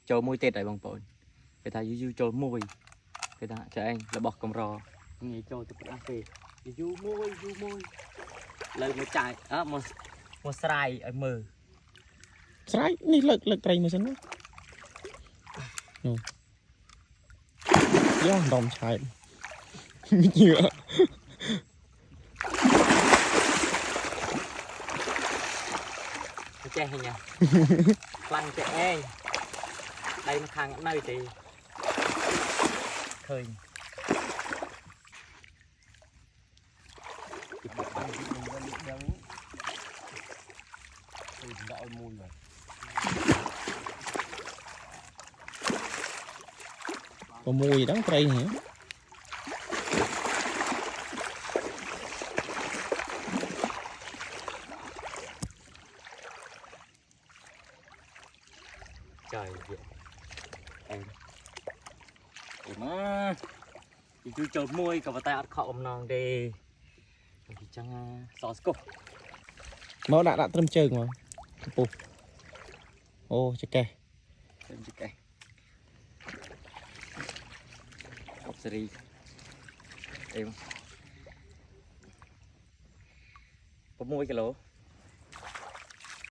trâu môi tết đấy bằng bồn người ta du trâu môi người ta cho anh là bọc cầm rò nghe trâu tôi ăn về du môi lời một chạy á một sài ở mờ sài ní lực cây mà xin đó giá đồng sài nhựa che hình nha lăn che đây nó khang nơi thì khơi có mùi đắng cây nhỉ trời vậy em mà chú chột môi cả vào tay ăn khẩu nòng đi thì chẳng sauce cục máu đã trâm chơi mà ô chắc kè học series em có môi cái lỗ